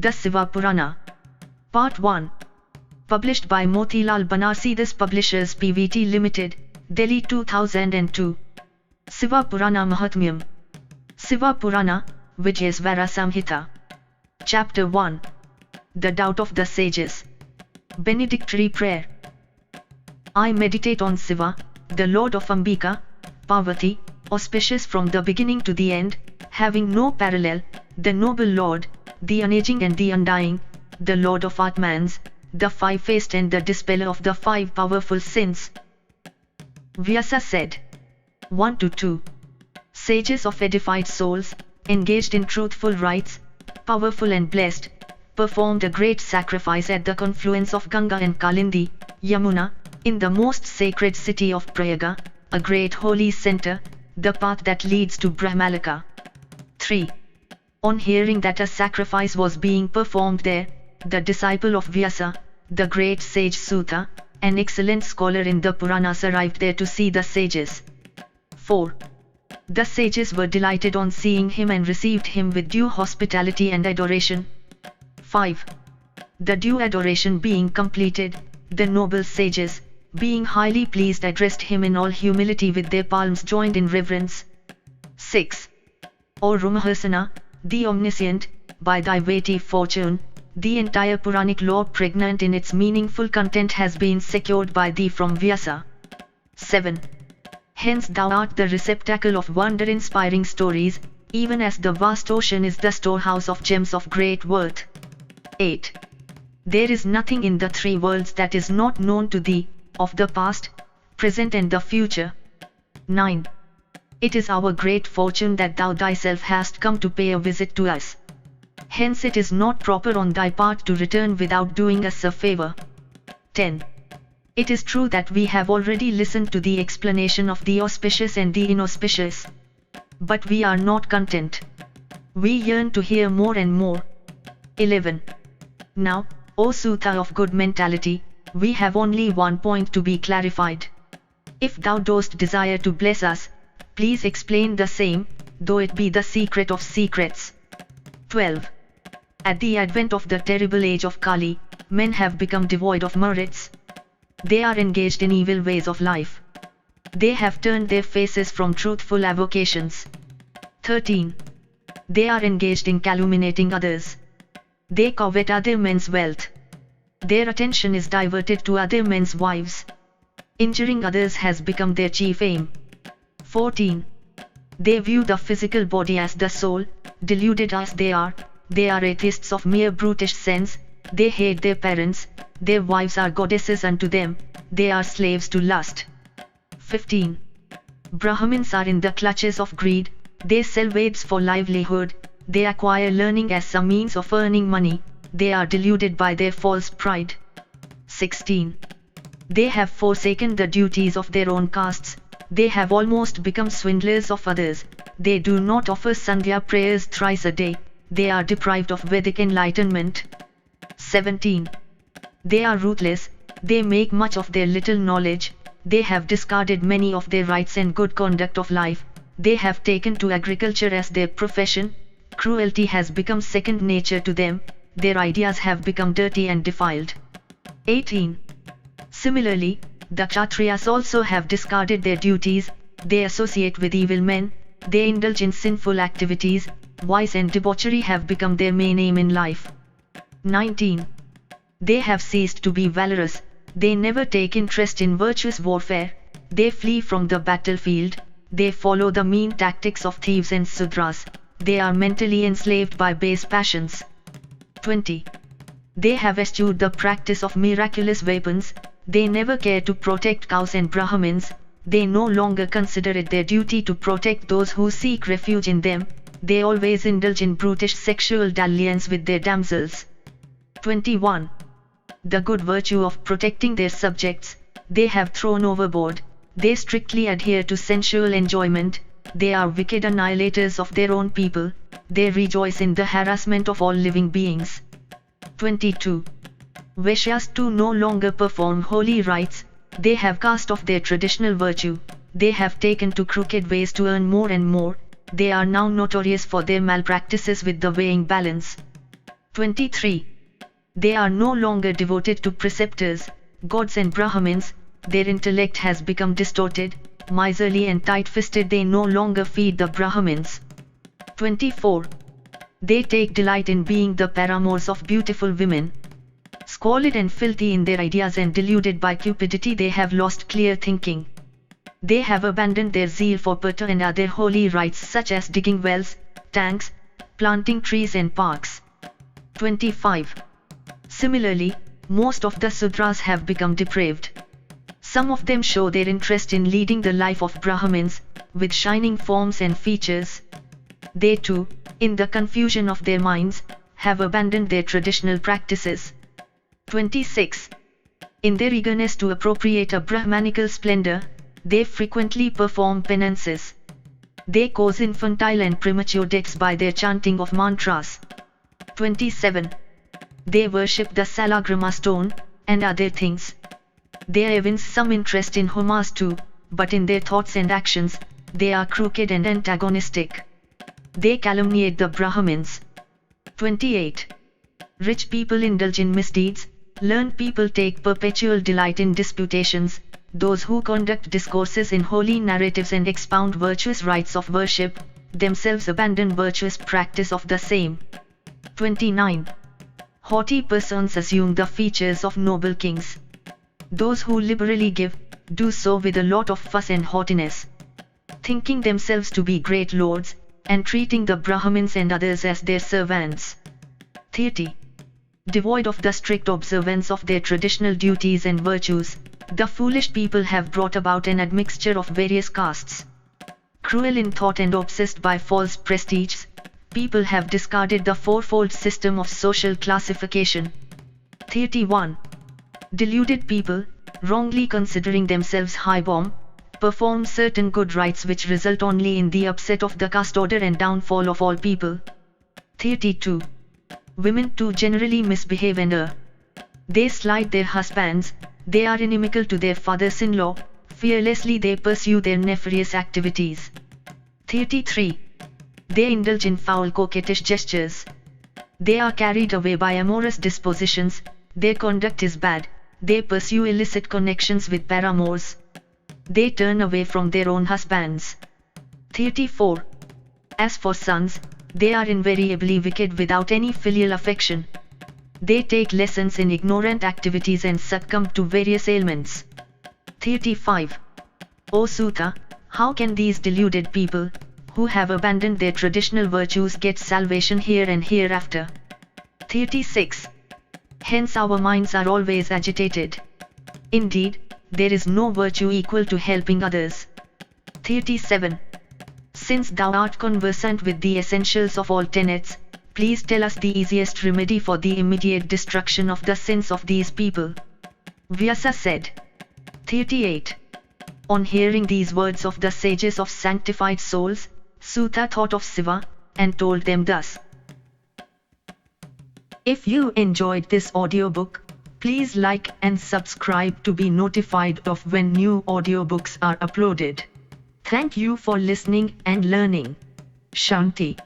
The Siva Purana. Part 1. Published by Motilal Banarsi. This publishers PVT Limited, Delhi 2002. Siva Purana Mahatmyam. Siva Purana, Vidyes Varasamhita. Chapter 1. The Doubt of the Sages. Benedictory Prayer. I meditate on Siva, the Lord of Ambika, Parvati, auspicious from the beginning to the end, having no parallel, the noble Lord, the unaging and the undying, the Lord of Atmans, the five-faced and the dispeller of the five powerful sins. Vyasa said. 1-2. Sages of edified souls, engaged in truthful rites, powerful and blessed, performed a great sacrifice at the confluence of Ganga and Kalindi, Yamuna, in the most sacred city of Prayaga, a great holy center, the path that leads to Brahmalaka. 3. On hearing that a sacrifice was being performed there, the disciple of Vyasa, the great sage Suta, an excellent scholar in the Puranas, arrived there to see the sages. 4. The sages were delighted on seeing him and received him with due hospitality and adoration. 5. The due adoration being completed, the noble sages, being highly pleased, addressed him in all humility with their palms joined in reverence. 6. O Rumahasana, the omniscient, by thy weighty fortune, the entire Puranic law pregnant in its meaningful content has been secured by thee from Vyasa. 7. Hence thou art the receptacle of wonder-inspiring stories, even as the vast ocean is the storehouse of gems of great worth. 8. There is nothing in the three worlds that is not known to thee, of the past, present and the future. 9. It is our great fortune that thou thyself hast come to pay a visit to us. Hence it is not proper on thy part to return without doing us a favor. 10. It is true that we have already listened to the explanation of the auspicious and the inauspicious. But we are not content. We yearn to hear more and more. 11. Now, O Suta of good mentality, we have only one point to be clarified. If thou dost desire to bless us, please explain the same, though it be the secret of secrets. 12. At the advent of the terrible age of Kali, men have become devoid of merits. They are engaged in evil ways of life. They have turned their faces from truthful avocations. 13. They are engaged in calumniating others. They covet other men's wealth. Their attention is diverted to other men's wives. Injuring others has become their chief aim. 14. They view the physical body as the soul, deluded as they are atheists of mere brutish sense, they hate their parents, their wives are goddesses unto them, they are slaves to lust. 15. Brahmins are in the clutches of greed, they sell Veds for livelihood, they acquire learning as a means of earning money, they are deluded by their false pride. 16. They have forsaken the duties of their own castes, they have almost become swindlers of others, they do not offer Sandhya prayers thrice a day, they are deprived of Vedic enlightenment. 17. They are ruthless, they make much of their little knowledge, they have discarded many of their rights and good conduct of life, they have taken to agriculture as their profession, cruelty has become second nature to them, their ideas have become dirty and defiled. 18. Similarly, the Kshatriyas also have discarded their duties, they associate with evil men, they indulge in sinful activities, vice and debauchery have become their main aim in life. 19. They have ceased to be valorous, they never take interest in virtuous warfare, they flee from the battlefield, they follow the mean tactics of thieves and Sudras, they are mentally enslaved by base passions. 20. They have eschewed the practice of miraculous weapons, they never care to protect cows and Brahmins, they no longer consider it their duty to protect those who seek refuge in them, they always indulge in brutish sexual dalliance with their damsels. 21. The good virtue of protecting their subjects, they have thrown overboard, they strictly adhere to sensual enjoyment, they are wicked annihilators of their own people, they rejoice in the harassment of all living beings. 22. Vaishyas too no longer perform holy rites, they have cast off their traditional virtue, they have taken to crooked ways to earn more and more, they are now notorious for their malpractices with the weighing balance. 23. They are no longer devoted to preceptors, gods and Brahmins, their intellect has become distorted, miserly and tight-fisted, they no longer feed the Brahmins. 24. They take delight in being the paramours of beautiful women. Squalid and filthy in their ideas and deluded by cupidity, they have lost clear thinking. They have abandoned their zeal for Pata and other holy rites such as digging wells, tanks, planting trees and parks. 25. Similarly, most of the Sudras have become depraved. Some of them show their interest in leading the life of Brahmins, with shining forms and features. They too, in the confusion of their minds, have abandoned their traditional practices. 26. In their eagerness to appropriate a Brahmanical splendor, they frequently perform penances. They cause infantile and premature deaths by their chanting of mantras. 27. They worship the salagrama stone, and other things. They evince some interest in homas too, but in their thoughts and actions, they are crooked and antagonistic. They calumniate the Brahmins. 28. Rich people indulge in misdeeds, learned people take perpetual delight in disputations, those who conduct discourses in holy narratives and expound virtuous rites of worship, themselves abandon virtuous practice of the same. 29. Haughty persons assume the features of noble kings. Those who liberally give, do so with a lot of fuss and haughtiness, thinking themselves to be great lords, and treating the Brahmins and others as their servants. 30. Devoid of the strict observance of their traditional duties and virtues, the foolish people have brought about an admixture of various castes. Cruel in thought and obsessed by false prestiges, people have discarded the fourfold system of social classification. 31. Deluded people, wrongly considering themselves high-born, perform certain good rites which result only in the upset of the caste order and downfall of all people. 32. Women too generally misbehave and err. They slight their husbands, they are inimical to their fathers-in-law, fearlessly they pursue their nefarious activities. 33. They indulge in foul coquettish gestures. They are carried away by amorous dispositions, their conduct is bad, they pursue illicit connections with paramours. They turn away from their own husbands. 34. As for sons, they are invariably wicked without any filial affection. They take lessons in ignorant activities and succumb to various ailments. 35. O Suta, how can these deluded people, who have abandoned their traditional virtues, get salvation here and hereafter? 36. Hence our minds are always agitated. Indeed, there is no virtue equal to helping others. 37. Since thou art conversant with the essentials of all tenets, please tell us the easiest remedy for the immediate destruction of the sins of these people. Vyasa said. 38. On hearing these words of the sages of sanctified souls, Suta thought of Siva, and told them thus. If you enjoyed this audiobook, please like and subscribe to be notified of when new audiobooks are uploaded. Thank you for listening and learning. Shanti.